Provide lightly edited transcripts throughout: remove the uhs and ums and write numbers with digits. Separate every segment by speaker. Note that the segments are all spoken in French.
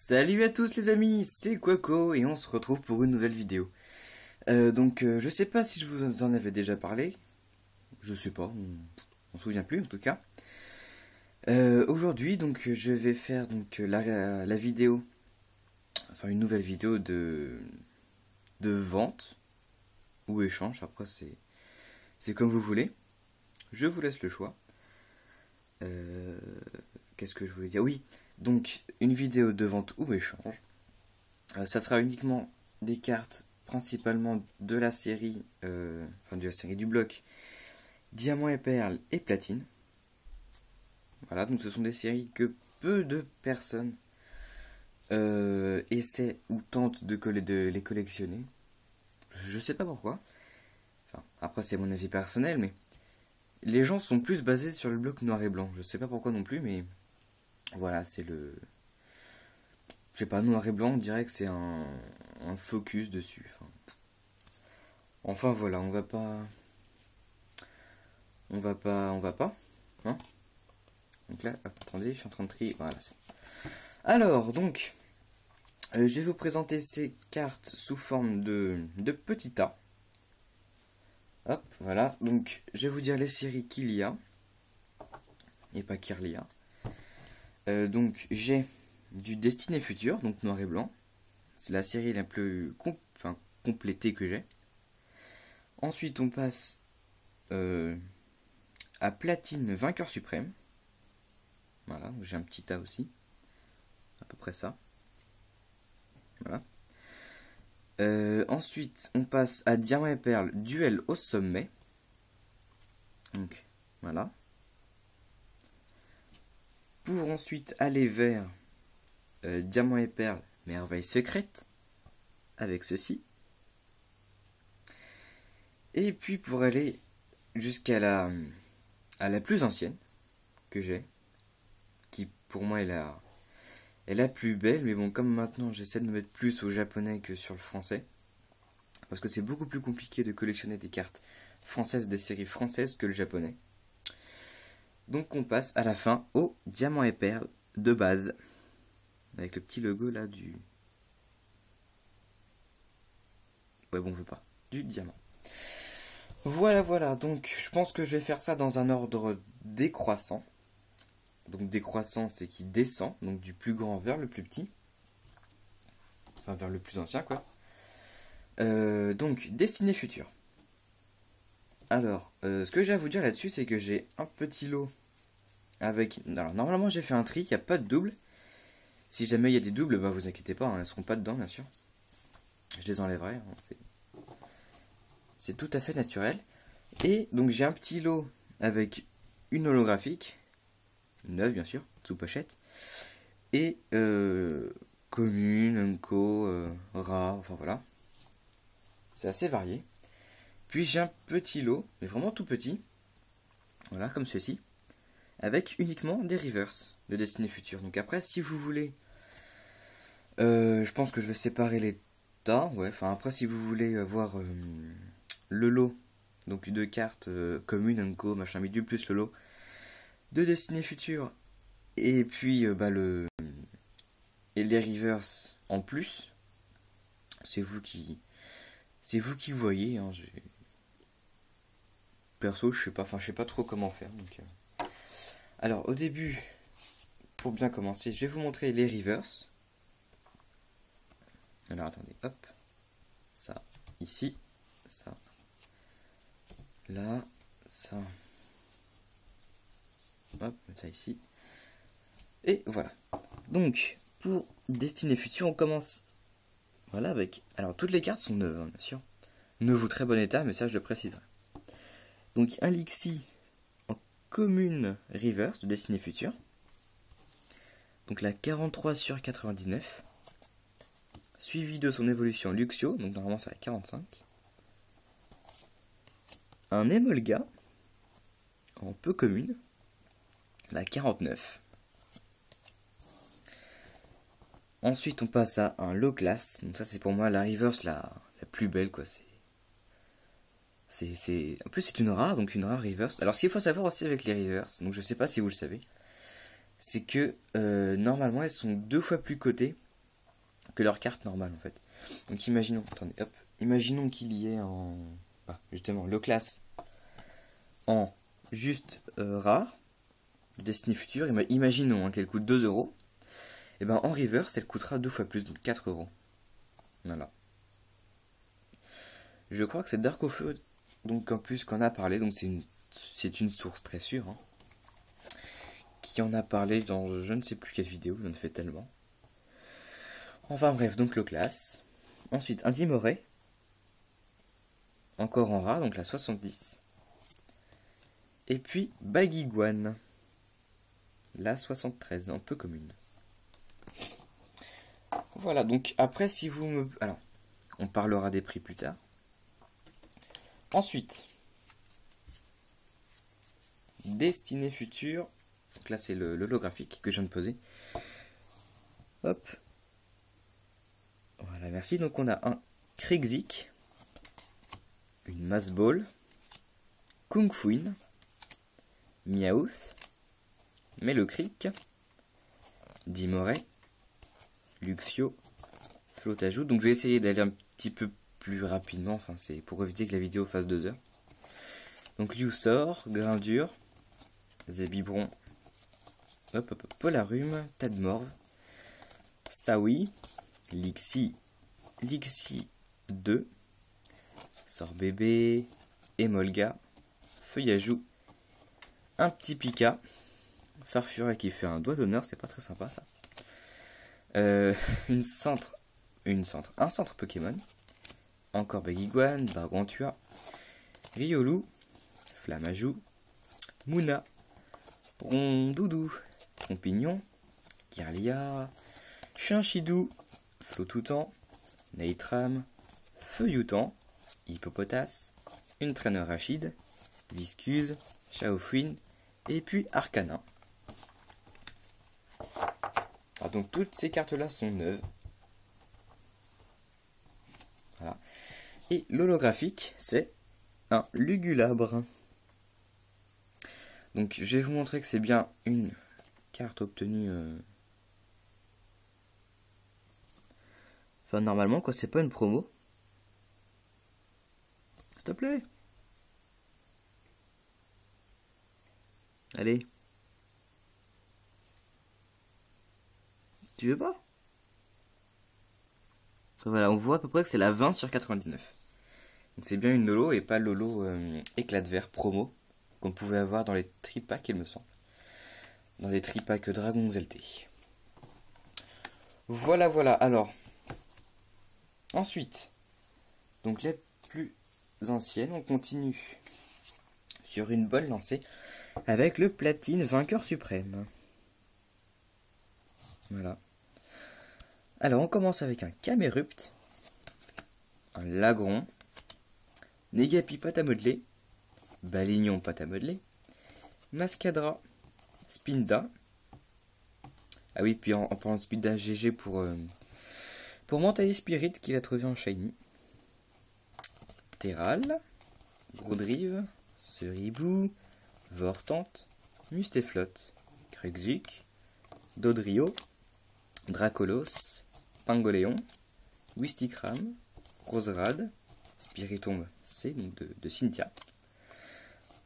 Speaker 1: Salut à tous les amis, c'est Quaco et on se retrouve pour une nouvelle vidéo. Je sais pas si je vous en avais déjà parlé, je sais pas, on se souvient plus en tout cas. Aujourd'hui je vais faire la vidéo, enfin une nouvelle vidéo de vente ou échange, après c'est comme vous voulez, je vous laisse le choix. Qu'est-ce que je voulais dire? Oui, donc une vidéo de vente ou échange. Ça sera uniquement des cartes principalement de la série, de la série du bloc Diamant et Perle et Platine. Voilà, donc ce sont des séries que peu de personnes essaient ou tentent de les collectionner. Je sais pas pourquoi. Enfin, après c'est mon avis personnel, mais les gens sont plus basés sur le bloc noir et blanc. Je sais pas pourquoi non plus, mais voilà, c'est le... Je sais pas, noir et blanc, on dirait que c'est un focus dessus. Enfin voilà, on va pas... Hein. Donc là, hop, attendez, je suis en train de trier. Voilà, c'est bon. Alors, je vais vous présenter ces cartes sous forme de petits tas. Hop, voilà. Donc, je vais vous dire les séries qu'il y a. Et pas qu'il y a. J'ai du Destinée Future, donc noir et blanc. C'est la série la plus complétée que j'ai. Ensuite, on passe à Platine Vainqueur Suprême. Voilà, j'ai un petit tas aussi. À peu près ça. Voilà. Ensuite, on passe à Diamant et Perle Duel au sommet. Donc, voilà. Pour ensuite aller vers Diamant et Perle Merveille Secrète. Avec ceci. Et puis pour aller jusqu'à la plus ancienne que j'ai, qui pour moi est la plus belle, mais bon, comme maintenant j'essaie de me mettre plus au japonais que sur le français, parce que c'est beaucoup plus compliqué de collectionner des cartes françaises, des séries françaises que le japonais. Donc on passe à la fin au Diamant et Perle de base, avec le petit logo là du... Ouais bon, on veut pas. Du diamant. Voilà, donc je pense que je vais faire ça dans un ordre décroissant. Donc décroissant, c'est qui descend, donc du plus grand vers le plus petit. Enfin, vers le plus ancien, quoi. Destinée Future. Alors, ce que j'ai à vous dire là-dessus, c'est que j'ai un petit lot avec... Alors, normalement, j'ai fait un tri, il n'y a pas de double. Si jamais il y a des doubles, bah vous inquiétez pas, hein, elles ne seront pas dedans, bien sûr. Je les enlèverai, hein, c'est tout à fait naturel. Et donc j'ai un petit lot avec une holographique, neuve bien sûr, sous pochette, et commune, unco, rare, enfin voilà. C'est assez varié. Puis j'ai un petit lot, mais vraiment tout petit, voilà comme ceci, avec uniquement des reverse de Destinée Future. Donc après, si vous voulez, je pense que je vais séparer les tas, ouais, enfin après si vous voulez voir le lot, donc deux cartes communes, unco, machin bidule, plus le lot de Destinée Future, et puis et les reverse en plus, c'est vous qui voyez, hein, perso je sais pas trop comment faire, donc alors au début, pour bien commencer, je vais vous montrer les reverse. Alors attendez, hop, ça ici, ça là, ça, hop, ça ici, et voilà. Donc pour Destinée Future, on commence, voilà, avec, alors toutes les cartes sont neuves, hein, bien sûr, neuves ou très bon état, mais ça je le préciserai. Donc un Lixi en commune reverse de Destinée Future, donc la 43 sur 99, suivi de son évolution Luxio, donc normalement c'est la 45. Un Emolga en peu commune, la 49. Ensuite on passe à un low class, donc ça c'est pour moi la reverse la plus belle, quoi. En plus c'est une rare, donc une rare reverse. Alors ce qu'il faut savoir aussi avec les reverse, donc je sais pas si vous le savez, c'est que normalement elles sont 2 fois plus cotées que leur carte normale en fait. Donc imaginons, attendez, hop, imaginons qu'il y ait justement le classe en juste rare, Destiny Future, imaginons qu'elle coûte 2 euros, et ben en reverse elle coûtera 2 fois plus, donc 4 euros. Voilà. Je crois que c'est Dark of Feu, donc en plus qu'on a parlé, donc c'est une source très sûre, hein, qui en a parlé dans je ne sais plus quelle vidéo, j'en ai fait tellement. Enfin bref, donc le classe. Ensuite, un Dimoré, encore en rare, donc la 70. Et puis Bagiguan, la 73, un peu commune. Voilà, donc après si vous me... Alors, on parlera des prix plus tard. Ensuite, Destiny Future, donc là c'est l'holographique que je viens de poser. Hop. Voilà, merci. Donc on a un Krigzik, une Mass Ball, Kung Fuin, Meowth, Melocreek, Dimoré, Luxio, Flottajoute. Donc je vais essayer d'aller un petit peu plus rapidement, enfin c'est pour éviter que la vidéo fasse 2 heures. Donc Liusor, Grindure, Zébibron, Polarum, Tadmorve, Stawi, Lixie 2, Sorbébé, Emolga, Feuillajou, un petit Pika, Farfuret qui fait un doigt d'honneur, c'est pas très sympa ça. Un centre Pokémon, encore Bagiguan, Bargantua, Riolu, Flamajou, Mouna, Rondoudou, Trompignon, Kirlia, Chinchidou, Flotoutan, Neitram, Feuilloutan, Hippopotas, une traîneur Rachid, Viscuse, Chaofuin et puis Arcana. Alors donc toutes ces cartes là sont neuves. Voilà. Et l'holographique c'est un Lugulabre. Donc je vais vous montrer que c'est bien une carte obtenue... Enfin normalement quoi, c'est pas une promo. S'il te plaît. Allez. Tu veux pas? Voilà, on voit à peu près que c'est la 20 sur 99. Donc c'est bien une Lolo et pas Lolo éclat de verre promo qu'on pouvait avoir dans les tripacks, il me semble. Dans les tripacks Dragon LT. Voilà, voilà. Alors, ensuite, donc les plus anciennes, on continue sur une bonne lancée avec le Platine Vainqueur Suprême. Voilà. Alors, on commence avec un Camerupt, un Lagron, Negapi pâte à modeler, Balignon pâte à modeler, Mascadra, Spinda. Ah oui, puis en parlant de Spinda, GG pour Mentalist Spirit qu'il a trouvé en Shiny. Terral, Grodrive, Seribou, Vortante, Mustéflotte, Krexik, Dodrio, Dracolos, Pingoléon, Wistikram, Roserade, Spiritombe C, donc de Cynthia.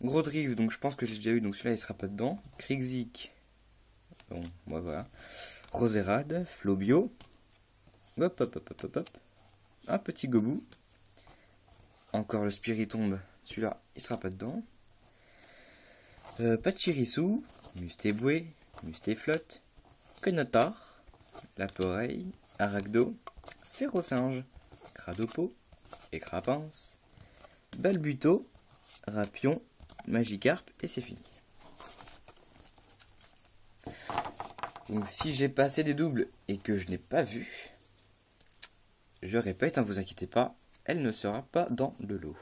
Speaker 1: Grodrive, donc je pense que j'ai déjà eu, donc celui-là il sera pas dedans. Krexik, bon, moi voilà. Roserade, Flobio, hop. Un petit Gobou. Encore le Spiritombe, celui-là il sera pas dedans. Pachirisu, Mustéboué, Mustéflotte, Conotar, Laporeille, Aragdo, Ferrosinge, Cradopo, Écrapince, Balbuto, Rapion, Magikarp et c'est fini. Donc si j'ai passé des doubles et que je n'ai pas vu, je répète, vous inquiétez pas, elle ne sera pas dans le lot.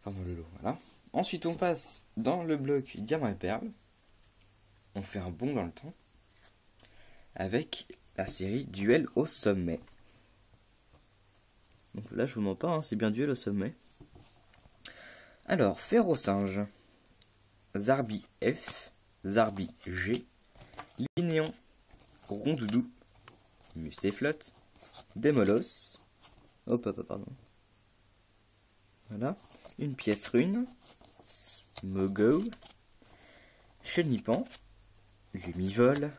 Speaker 1: Enfin dans le lot, voilà. Ensuite on passe dans le bloc Diamant et Perle. On fait un bond dans le temps avec la série Duel au sommet. Donc là je vous mens pas, c'est bien Duel au sommet. Alors, Ferrosinge, Zarbi F, Zarbi G, Linéon, Rondoudou, Mustéflotte, Démolos, pardon. Voilà, une pièce rune, Smogo, Chenipan, Lumivol,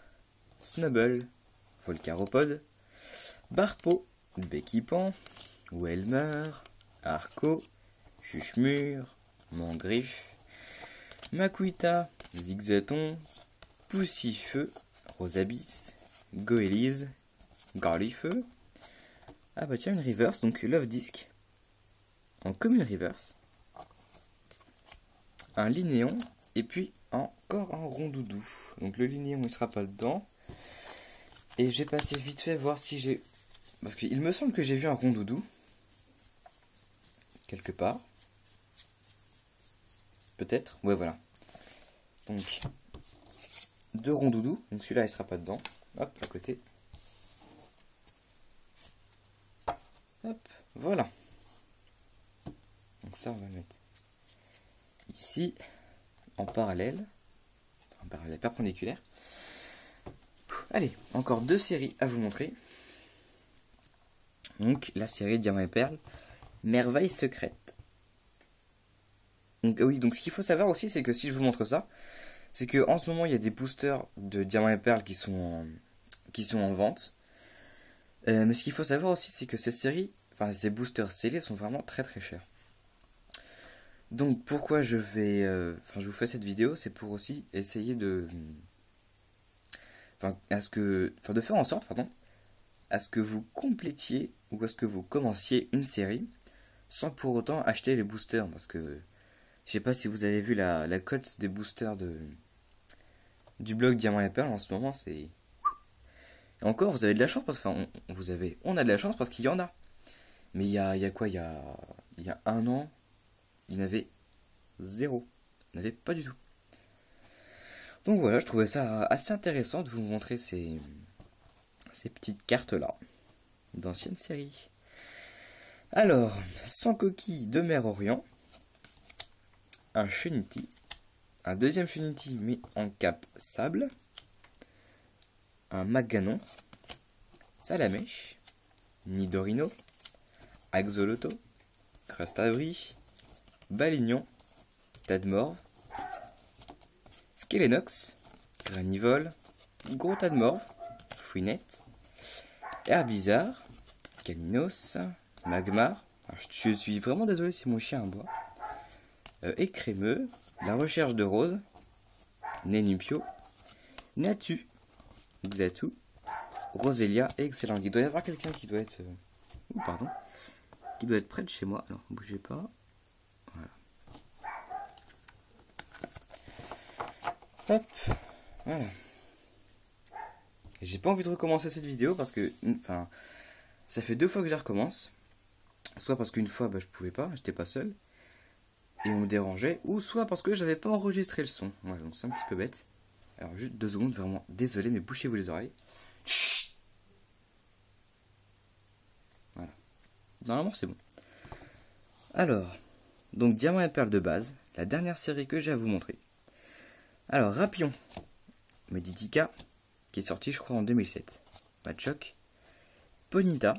Speaker 1: Snubble, Volcaropode, Barpo, Beckypan, Welmer, Arco, Chuchemur, Mangriffe, Makuita, Zigzaton, Poussifeu, Rosabis, Goélise, Garlifeu. Ah bah tiens, une reverse, donc Love Disc. En commune reverse. Un Linéon, et puis encore un Rondoudou. Donc le Linéon il sera pas dedans. Et j'ai passé vite fait voir si j'ai... Parce qu'il me semble que j'ai vu un Rondoudou. Quelque part. Peut-être. Ouais voilà. Donc 2 Rondoudou. Donc celui-là il sera pas dedans. Hop, à côté. Hop, voilà. Donc ça, on va le mettre ici, en parallèle perpendiculaire. Allez, encore 2 séries à vous montrer. Donc, la série Diamant et Perle, Merveille secrète. Donc, oui, donc ce qu'il faut savoir aussi, c'est que si je vous montre ça, c'est que en ce moment, il y a des boosters de Diamant et Perle qui sont en vente. Mais ce qu'il faut savoir aussi, c'est que ces séries, enfin ces boosters scellés sont vraiment très très chers. Donc pourquoi je vous fais cette vidéo, c'est pour aussi essayer de faire en sorte, à ce que vous complétiez ou à ce que vous commenciez une série sans pour autant acheter les boosters, parce que je sais pas si vous avez vu la cote des boosters du blog Diamant et Perle en ce moment, c'est... Et encore, vous avez de la chance, parce on a de la chance parce qu'il y en a. Mais il y a un an, il y en avait 0. Il n'y en avait pas du tout. Donc voilà, je trouvais ça assez intéressant de vous montrer ces petites cartes-là, d'anciennes séries. Alors, 100 coquilles de mer Orient, un Chenity, un deuxième Chenity mais en cap sable, un Maganon, Salamèche, Nidorino, Axoloto, Crustavry, Balignon, Tadmorve, Skelenox, Granivole, Gros Tadmorve, Fouinette, Herbizarre, Caninos, Magmar. Alors, je suis vraiment désolé si mon chien aboie. Écrémeux, La Recherche de Rose, Nénupio, Natu, Xatu, Roselia et Excellent. Il doit y avoir quelqu'un qui doit être... qui doit être près de chez moi. Alors, bougez pas. Voilà. Hop. Voilà. J'ai pas envie de recommencer cette vidéo parce que... ça fait 2 fois que je recommence. Soit parce qu'une fois, je pouvais pas, j'étais pas seul. Et on me dérangeait. Ou soit parce que j'avais pas enregistré le son. Voilà, donc c'est un petit peu bête. Alors, juste 2 secondes, vraiment désolé, mais bouchez-vous les oreilles. Chut. Voilà. Normalement, c'est bon. Alors, donc Diamant et Perle de base, la dernière série que j'ai à vous montrer. Alors, Rapion, Meditica, qui est sorti, je crois, en 2007. Machoc, Ponyta,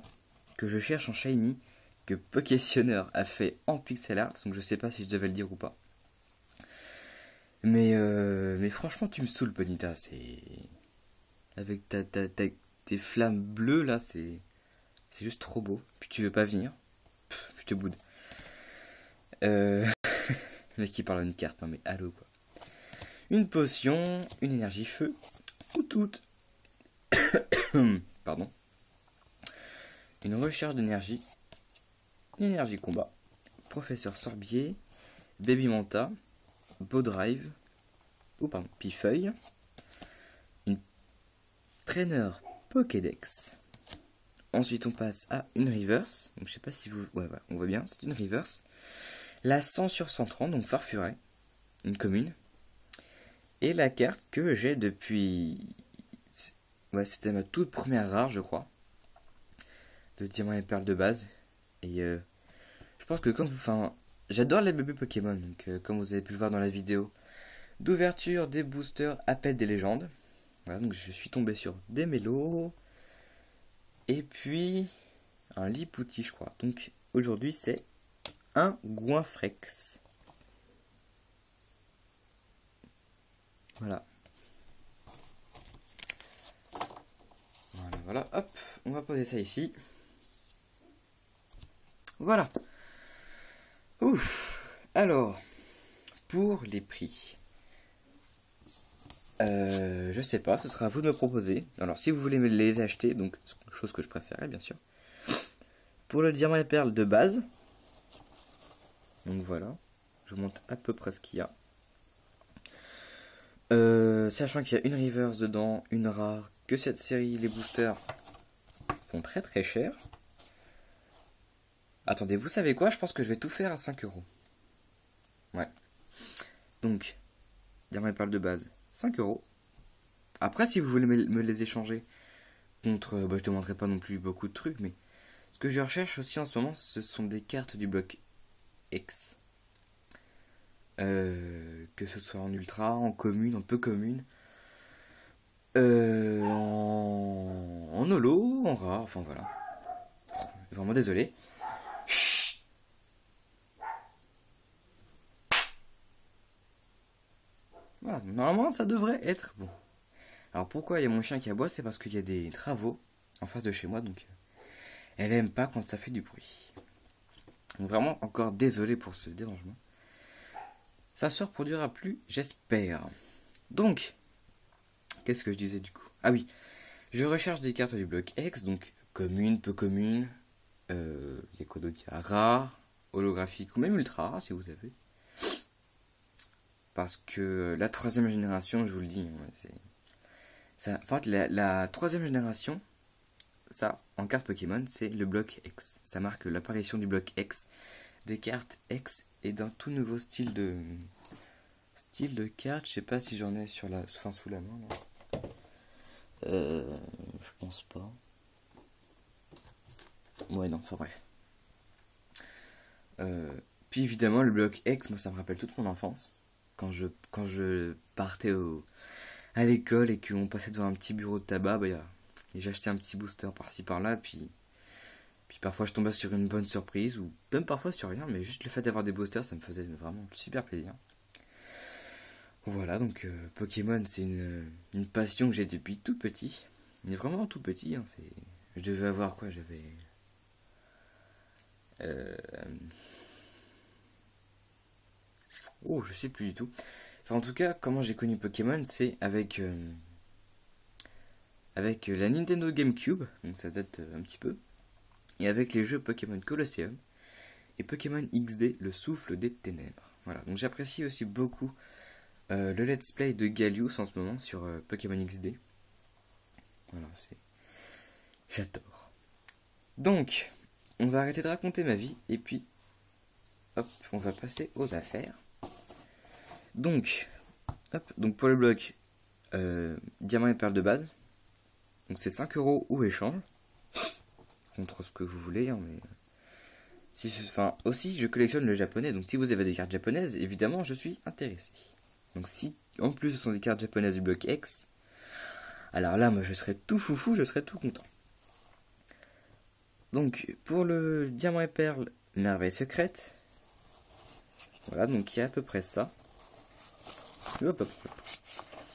Speaker 1: que je cherche en Shiny, que Pokétionneur a fait en pixel art, donc je sais pas si je devais le dire ou pas. Mais franchement, tu me saoules, Ponyta, c'est... Avec tes flammes bleues, là, c'est juste trop beau. Puis tu veux pas venir. Pff, je te boude. Le mec qui parle d'une carte, non mais allô, quoi. Une potion, une énergie feu, ou toute. Pardon. Une recherche d'énergie, une énergie combat, Professeur Sorbier, Baby Manta, Bowdrive, Pifeuille, une traîneur Pokédex. Ensuite on passe à une reverse, donc je sais pas si vous... Ouais, on voit bien, c'est une reverse. La 100 sur 130, donc Farfuret, une commune. Et la carte que j'ai depuis... Ouais, c'était ma toute première rare, je crois. De Diamant et Perle de base. Et je pense que j'adore les bébés Pokémon, donc comme vous avez pu le voir dans la vidéo d'ouverture des boosters Appel des légendes. Voilà, donc je suis tombé sur des mélos, Et puis un Lipouti, je crois. Donc aujourd'hui c'est un Goinfrex. Voilà. Voilà, hop, on va poser ça ici. Voilà. Ouf. Alors, pour les prix. Je sais pas, ce sera à vous de me proposer. Alors, si vous voulez me les acheter, donc chose que je préférais, bien sûr. Pour le diamant et perle de base, donc voilà, je vous montre à peu près ce qu'il y a. Sachant qu'il y a une reverse dedans, une rare, que cette série, les boosters sont très très chers. Attendez, vous savez quoi? Je pense que je vais tout faire à 5 euros. Ouais. Donc, diamant et perle de base, 5 euros. Après, si vous voulez me les échanger contre, je ne demanderai pas non plus beaucoup de trucs, mais ce que je recherche aussi en ce moment, ce sont des cartes du bloc X. Que ce soit en ultra, en commune, en peu commune, en holo, en rare, enfin voilà. Vraiment désolé. Voilà, normalement ça devrait être bon. Alors pourquoi il y a mon chien qui aboie? C'est parce qu'il y a des travaux en face de chez moi, donc elle aime pas quand ça fait du bruit. Donc vraiment encore désolé pour ce dérangement. Ça se reproduira plus, j'espère. Donc, qu'est-ce que je disais du coup? Ah oui, je recherche des cartes du bloc X, donc commune, peu commune. Il y a quoi d'autre? Il y a rare, holographique ou même ultra rare si vous avez. Parce que la troisième génération, je vous le dis, c'est. Ça, en fait, la troisième génération, ça, en carte Pokémon, c'est le bloc X. Ça marque l'apparition du bloc X, des cartes X et d'un tout nouveau style de carte. Je sais pas si j'en ai sous la main. Là. Je pense pas. Ouais, non, enfin bref. Puis évidemment, le bloc X, moi ça me rappelle toute mon enfance. Quand je partais à l'école et qu'on passait devant un petit bureau de tabac, j'achetais un petit booster par-ci par-là, puis parfois je tombais sur une bonne surprise, ou même parfois sur rien, mais juste le fait d'avoir des boosters, ça me faisait vraiment super plaisir. Voilà, donc Pokémon, c'est une passion que j'ai depuis tout petit. Mais vraiment tout petit, hein, je devais avoir quoi? J'avais. Oh, je sais plus du tout. Enfin, en tout cas, comment j'ai connu Pokémon, c'est avec la Nintendo GameCube, donc ça date un petit peu, et avec les jeux Pokémon Colosseum et Pokémon XD, le souffle des ténèbres. Voilà, donc j'apprécie aussi beaucoup le let's play de Gallius en ce moment sur Pokémon XD. Voilà, j'adore. Donc, on va arrêter de raconter ma vie, et puis, hop, on va passer aux affaires. Donc, pour le bloc diamant et perle de base, donc c'est 5 euros ou échange, contre ce que vous voulez, hein, mais... aussi, je collectionne le japonais, donc si vous avez des cartes japonaises, évidemment, je suis intéressé. Donc si, en plus, ce sont des cartes japonaises du bloc X, alors là, moi, je serais tout foufou, je serais tout content. Donc, pour le diamant et perle, merveille secrète, voilà, donc il y a à peu près ça. Hop, hop, hop.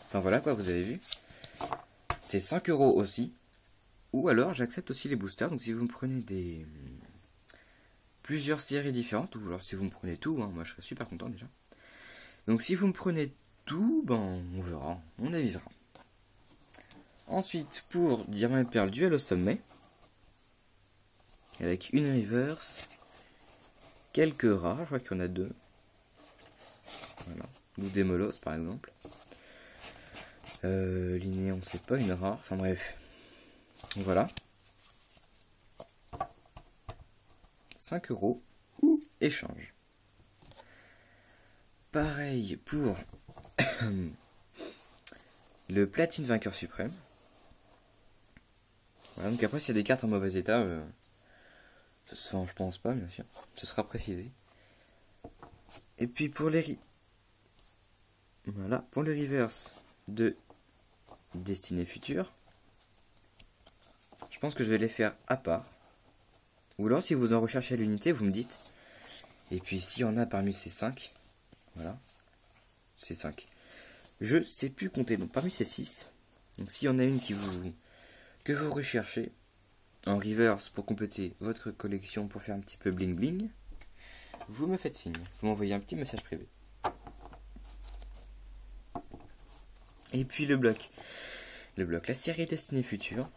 Speaker 1: Enfin voilà quoi, vous avez vu. C'est 5 euros aussi. Ou alors j'accepte aussi les boosters. Donc si vous me prenez plusieurs séries différentes, ou alors si vous me prenez tout, hein, moi je serais super content déjà. Donc si vous me prenez tout, on verra, on avisera. Ensuite pour Diamant et Perle duel au sommet, avec une reverse, quelques rares, je crois qu'il y en a 2. Voilà. Ou des molos par exemple. L'inné, on sait pas, une rare, enfin bref. Voilà. 5 euros ou échange. Pareil pour le platine vainqueur suprême. Voilà, donc après, s'il y a des cartes en mauvais état, je pense pas, bien sûr. Ce sera précisé. Et puis pour les pour reverse de Destinée Future. pense que je vais les faire à part. Ou alors si vous en recherchez l'unité, vous me dites. Et puis s'il y en a parmi ces 5, voilà, ces 5. Je sais plus compter, donc parmi ces 6, donc s'il y en a une que vous recherchez en reverse pour compléter votre collection pour faire un petit peu bling bling, vous me faites signe, vous m'envoyez un petit message privé. Et puis le bloc, la série Destinée Future.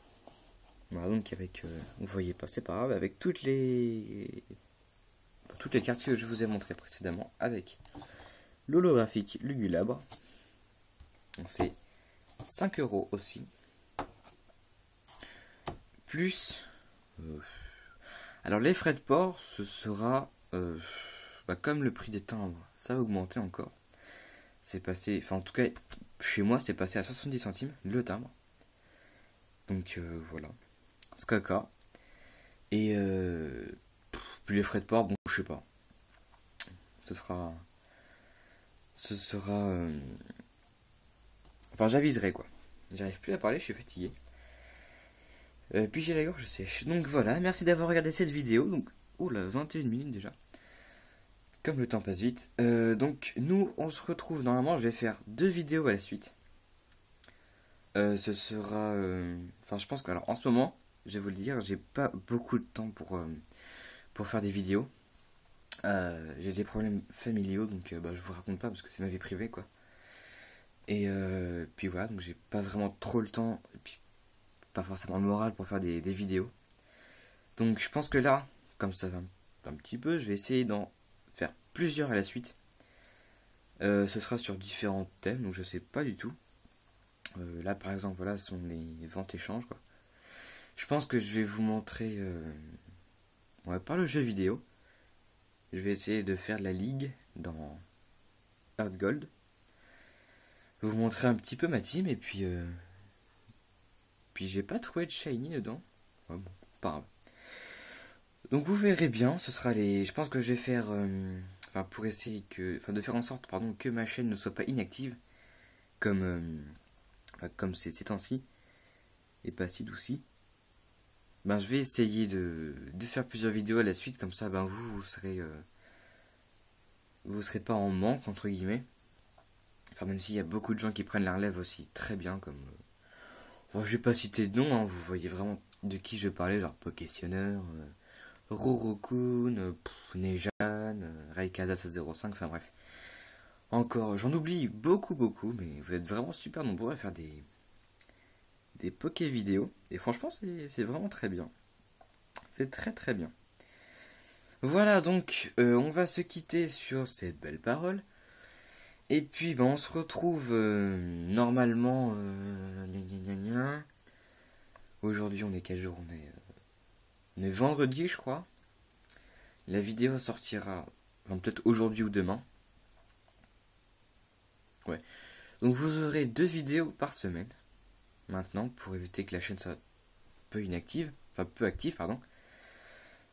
Speaker 1: Voilà, donc avec, vous voyez pas, c'est pas grave, avec toutes les cartes que je vous ai montrées précédemment, avec l'holographique Lugulabre. Donc c'est 5 € aussi. Plus, alors les frais de port, ce sera comme le prix des timbres, ça a augmenté encore. C'est passé, enfin en tout cas chez moi c'est passé à 70 centimes le timbre. Donc voilà, Skaka. Et puis les frais de port, bon je sais pas. Ce sera enfin j'aviserai quoi. J'arrive plus à parler, je suis fatigué. Puis j'ai la gorge sèche. Donc voilà, merci d'avoir regardé cette vidéo. Donc, oula, 21 minutes déjà. Comme le temps passe vite. Donc nous, on se retrouve, normalement, je vais faire 2 vidéos à la suite. Ce sera... Enfin, je pense que, alors en ce moment, je vais vous le dire, j'ai pas beaucoup de temps pour faire des vidéos. J'ai des problèmes familiaux, donc je vous raconte pas parce que c'est ma vie privée, quoi. Et puis voilà, donc j'ai pas vraiment trop le temps. Et puis, pas forcément le moral pour faire des vidéos. Donc je pense que là, comme ça va un petit peu, je vais essayer d'en faire plusieurs à la suite. Ce sera sur différents thèmes, donc je sais pas du tout. Là par exemple, voilà, ce sont les ventes échanges, quoi. Je pense que je vais vous montrer par le jeu vidéo. Je vais essayer de faire de la ligue dans Heart Gold. Vous montrer un petit peu ma team et puis j'ai pas trouvé de shiny dedans. Ouais, bon, pas grave. Donc vous verrez bien, ce sera les. Je pense que je vais faire. Pour essayer de faire en sorte, pardon, que ma chaîne ne soit pas inactive. Comme ces temps-ci. Et pas si douci. Je vais essayer de faire plusieurs vidéos à la suite, comme ça vous serez. Vous serez pas en manque entre guillemets. Enfin même s'il y a beaucoup de gens qui prennent la relève aussi très bien comme. Je vais pas citer de nom, hein, vous voyez vraiment de qui je parlais, genre Pokétionneur, Rorokun, Nejan, Raikasa 05, enfin bref. Encore, j'en oublie beaucoup, mais vous êtes vraiment super nombreux à faire des Poké vidéos. Et franchement, c'est vraiment très bien. C'est très bien. Voilà, donc, on va se quitter sur cette belle parole. Et puis, on se retrouve normalement. Aujourd'hui, on est quel jour? On est vendredi, je crois. La vidéo sortira peut-être aujourd'hui ou demain. Ouais. Donc vous aurez 2 vidéos par semaine. Maintenant, pour éviter que la chaîne soit peu inactive. Enfin, peu active, pardon.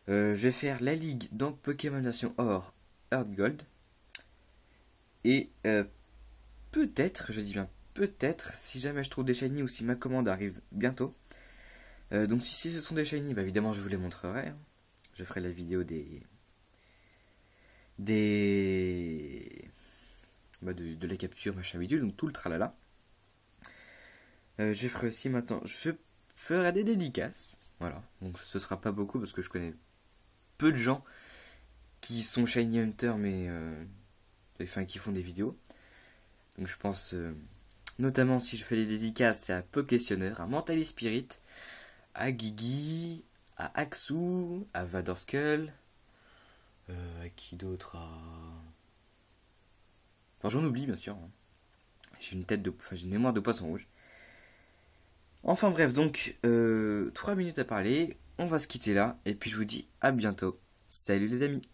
Speaker 1: Je vais faire la ligue dans Pokémon Nation Or, Heart Gold. Et peut-être, je dis bien peut-être, si jamais je trouve des shiny ou si ma commande arrive bientôt. Donc si ce sont des shiny, évidemment je vous les montrerai. Hein. Je ferai la vidéo de la capture, machin bidule, donc tout le tralala. Je ferai aussi maintenant, je ferai des dédicaces. Voilà, donc ce sera pas beaucoup parce que je connais peu de gens qui sont shiny hunter mais qui font des vidéos. Donc je pense notamment si je fais des dédicaces, c'est à Pokétionneur, à Mentally Spirit, à Guigui, à Axou, à Vadorskull, à qui d'autre, Enfin j'en oublie bien sûr. Hein. J'ai une mémoire de poisson rouge. Enfin bref, donc 3 minutes à parler, on va se quitter là, et puis je vous dis à bientôt. Salut les amis!